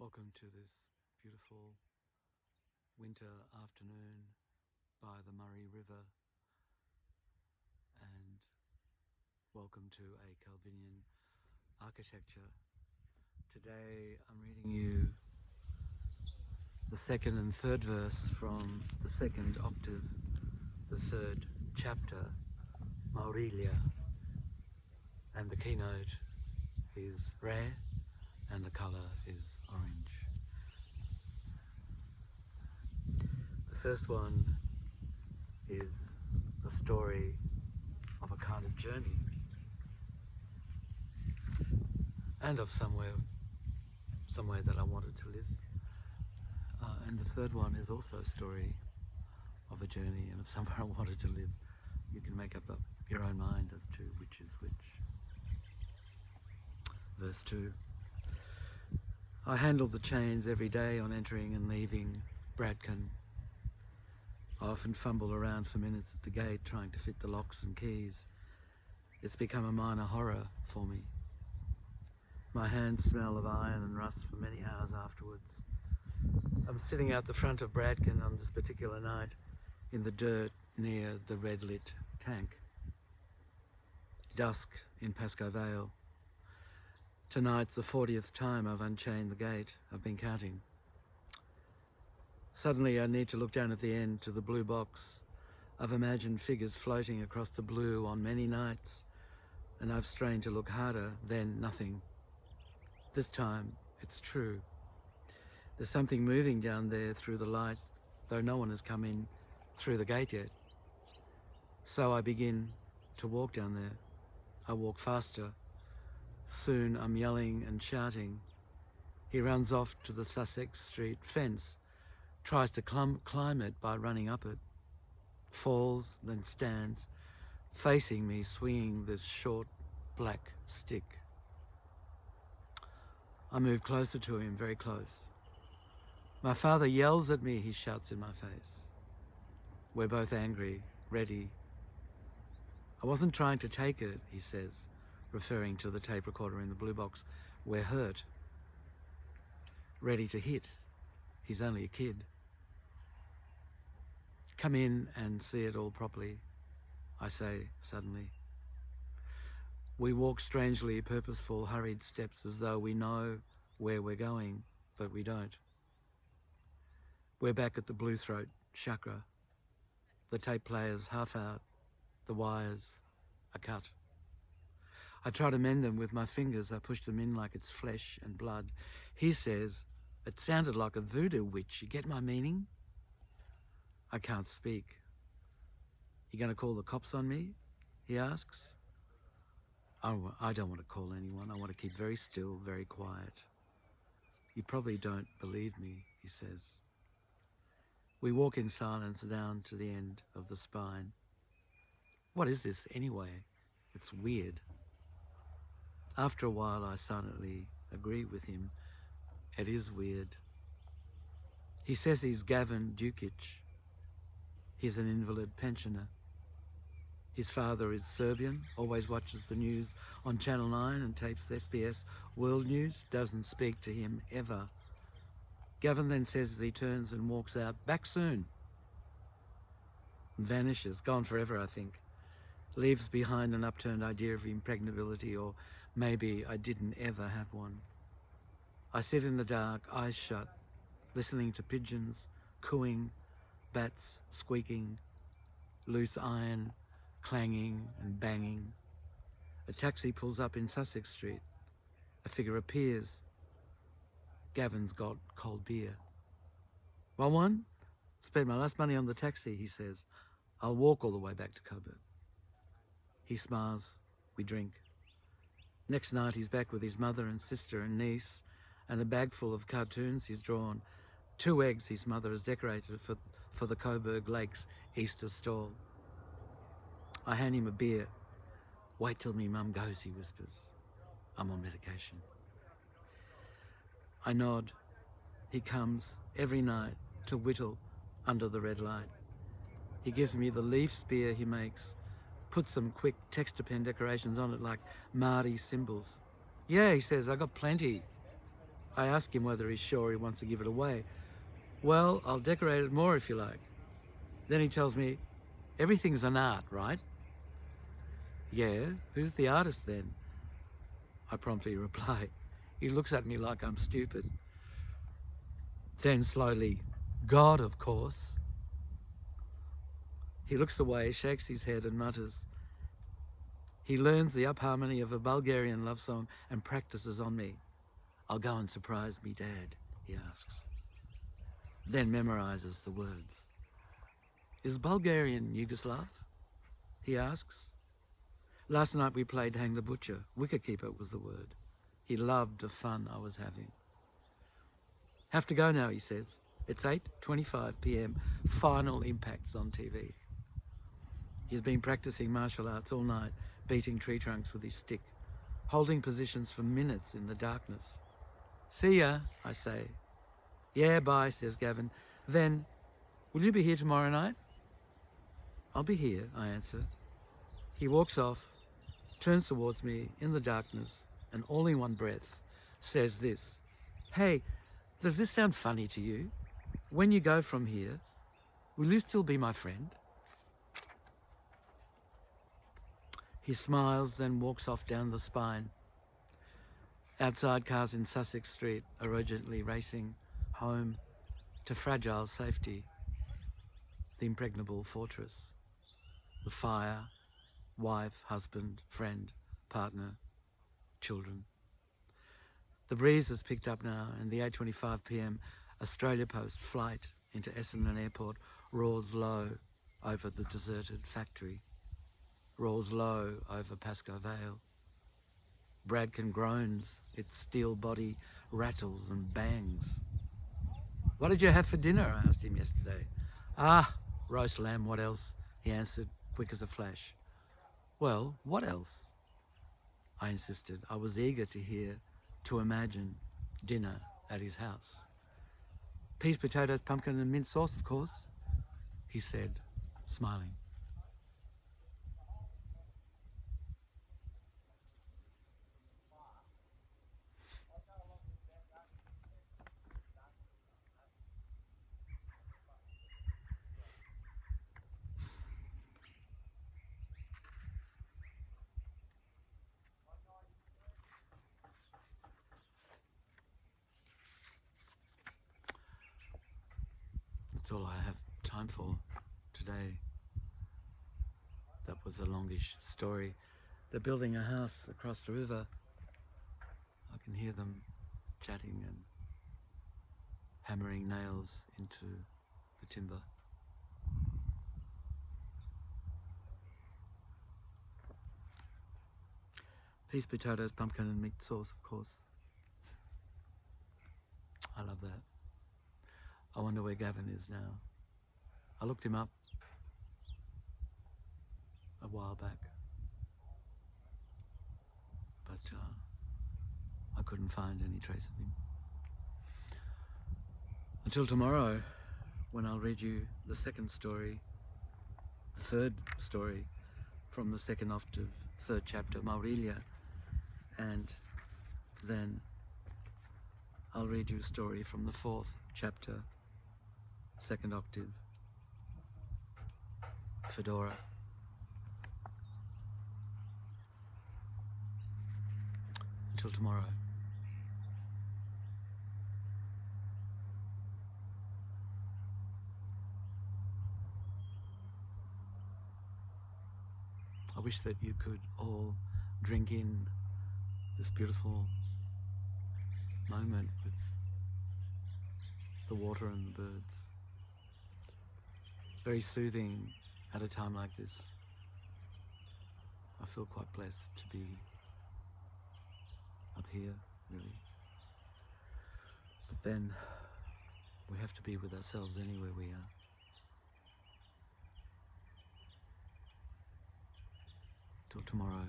Welcome to this beautiful winter afternoon by the Murray River, and welcome to a Calvinian architecture. Today I'm reading you the second and third verse from the second octave, the third chapter, Maurilia, and the keynote is Re and the colour is orange. The first one is the story of a kind of journey and of somewhere that I wanted to live. And the third one is also a story of a journey and of somewhere I wanted to live. You can make up your own mind as to which is which. Verse 2. I handle the chains every day on entering and leaving Bradkin. I often fumble around for minutes at the gate trying to fit the locks and keys. It's become a minor horror for me. My hands smell of iron and rust for many hours afterwards. I'm sitting out the front of Bradkin on this particular night in the dirt near the red-lit tank. Dusk in Pascoe Vale. Tonight's the 40th time I've unchained the gate. I've been counting. Suddenly I need to look down at the end to the blue box. I've imagined figures floating across the blue on many nights, and I've strained to look harder, then nothing. This time it's true. There's something moving down there through the light, though no one has come in through the gate yet. So I begin to walk down there. I walk faster. Soon I'm yelling and shouting. He runs off to the Sussex Street fence, tries to climb it by running up it, falls, then stands, facing me, swinging this short black stick. I move closer to him, very close. My father yells at me, he shouts in my face. We're both angry, ready. I wasn't trying to take it, he says, referring to the tape recorder in the blue box. We're hurt. Ready to hit. He's only a kid. Come in and see it all properly, I say suddenly. We walk strangely purposeful, hurried steps as though we know where we're going, but we don't. We're back at the Blue Throat chakra. The tape player's half out, the wires are cut. I try to mend them with my fingers. I push them in like it's flesh and blood. He says, it sounded like a voodoo witch. You get my meaning? I can't speak. You going to call the cops on me? He asks. I don't want to call anyone. I want to keep very still, very quiet. You probably don't believe me, he says. We walk in silence down to the end of the spine. What is this anyway? It's weird. After a while, I silently agree with him. It is weird. He says he's Gavin Dukic. He's an invalid pensioner. His father is Serbian, always watches the news on Channel 9 and tapes SBS World News, doesn't speak to him ever. Gavin then says as he turns and walks out, back soon. Vanishes, gone forever, I think. Leaves behind an upturned idea of impregnability, or maybe I didn't ever have one. I sit in the dark, eyes shut, listening to pigeons cooing, bats squeaking, loose iron clanging and banging. A taxi pulls up in Sussex Street. A figure appears. Gavin's got cold beer. Want one? Spent my last money on the taxi, he says. I'll walk all the way back to Coburg. He smiles. We drink. Next night he's back with his mother and sister and niece and a bag full of cartoons he's drawn. 2 eggs his mother has decorated for the Coburg Lakes Easter stall. I hand him a beer. Wait till me mum goes, he whispers. I'm on medication. I nod. He comes every night to whittle under the red light. He gives me the leaf spear he makes, puts some quick texture pen decorations on it like Māori symbols. Yeah, he says, I got plenty. I ask him whether he's sure he wants to give it away. Well, I'll decorate it more if you like. Then he tells me, everything's an art, right? Yeah, who's the artist then? I promptly reply. He looks at me like I'm stupid. Then slowly, God, of course. He looks away, shakes his head and mutters. He learns the up harmony of a Bulgarian love song and practices on me. I'll go and surprise me dad, he asks. Then memorizes the words. Is Bulgarian Yugoslav? He asks. Last night we played Hang the Butcher. Wicketkeeper was the word. He loved the fun I was having. Have to go now, he says. It's 8:25 p.m. Final impacts on TV. He's been practicing martial arts all night, beating tree trunks with his stick, holding positions for minutes in the darkness. See ya, I say. Yeah, bye, says Gavin. Then, will you be here tomorrow night? I'll be here, I answer. He walks off, turns towards me in the darkness, and all in one breath says this. Hey, does this sound funny to you? When you go from here, will you still be my friend? He smiles, then walks off down the spine. Outside, cars in Sussex Street are urgently racing home to fragile safety. The impregnable fortress. The fire, wife, husband, friend, partner, children. The breeze has picked up now, and the 8:25 p.m. Australia Post flight into Essendon Airport roars low over the deserted factory, roars low over Pascoe Vale. Bradken groans, its steel body rattles and bangs. What did you have for dinner? I asked him yesterday. Roast lamb, what else? He answered, quick as a flash. Well, what else? I insisted. I was eager to hear, to imagine dinner at his house. Peas, potatoes, pumpkin and mint sauce, of course, he said, smiling. That's all I have time for today. That was a longish story. They're building a house across the river. I can hear them chatting and hammering nails into the timber. Peas, potatoes, pumpkin and meat sauce, of course. I love that. I wonder where Gavin is now. I looked him up a while back, but I couldn't find any trace of him. Until tomorrow, when I'll read you the second story, the third story from the second octave, third chapter, Maurilia, and then I'll read you a story from the fourth chapter, second octave, Fedora. Until tomorrow. I wish that you could all drink in this beautiful moment with the water and the birds. Very soothing at a time like this. I feel quite blessed to be up here, really. But then we have to be with ourselves anywhere we are. Till tomorrow.